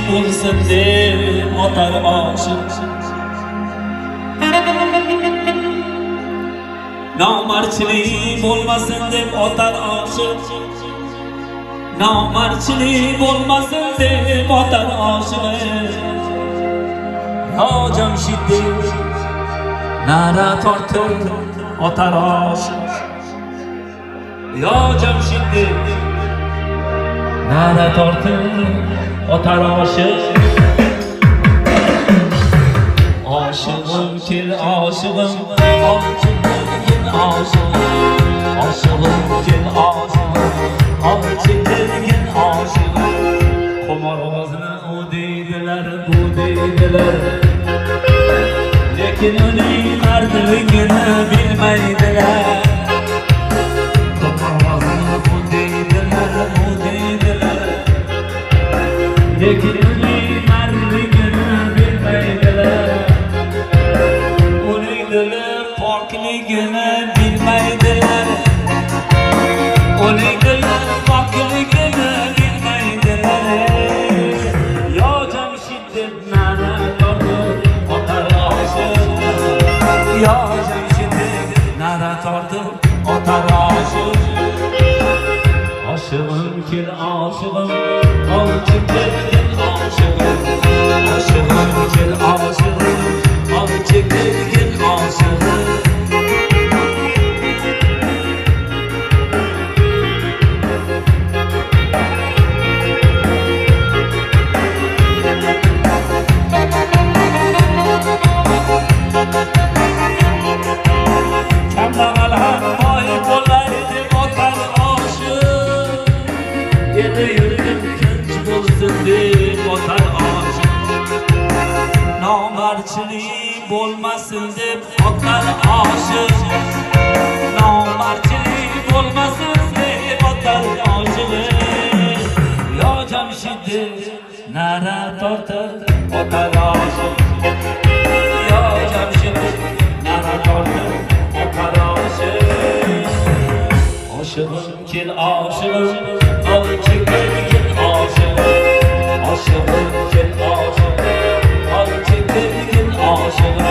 bo'lsin deb otar oshiq. Nomardchilik bo'lmasin deb otar oshiq. Nomardchilik bo'lmasin deb otar oshiq. Yo Jamshid nara tortib otar oshiq. Yo Jamshid nara tortib otar oshiq. Oshig'im kel oshig'im, olchig'im oshig'im. Oshig'im kel oshig'im, olchig'im oshig'im. Qomar ovozini u deydilar, bu deydilar, lekin uning mardligini bilmaydilar. Qomar ovozini u deydilar, bu deydilar, lekin uning mardligini bilmaydilar. Uning dili pokligini bilmaydilar. Uning dili pokligini bilmaydilar. Yo Jamshid deb nara tortib otar oshiq. Yo Jamshid deb nara tortib otar oshiq. Oshig'im kel oshig'im, olchig'im kel oshig'im. Oshig'im kel oshig'im, olchig'im kel oshig'im. Kambag'al ham boy bo'lay deb otar oshiq. Eli yurtim tinch bo'lsin deb otar oshiq. Nomardchilik bo'lmasin deb otar oshiq. Nomardchilik bo'lmasin deb otar oshiq. Yo Jamshid nara tortib otar oshiq. Yo Jamshid nara tortib otar oshiq. Oshig'im kel oshig'im, olchig'im kel oshig'im. Oshig'im kel oshig'im, olchig'im kel oshig'im.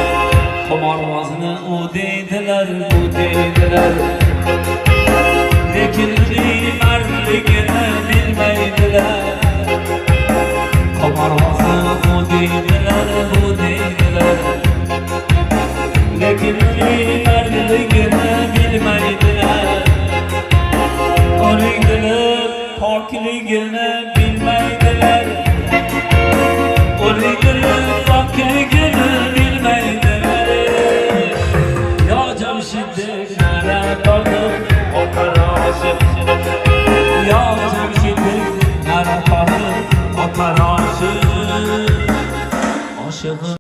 Qomar ovozini u deydilar, bu deydilar, lekin uning mardligini bilmaydilar. Qomar ovozini u deydilar, bu deydilar, lekin uning mardligini bilmaydilar. Uning dili pokligini bilmaydilar. Uning dili pokligini bilmaydilar. Yo Jamshid nara tortib otar oshiq. Yo Jamshid nara tortib otar oshiq. Oshig'im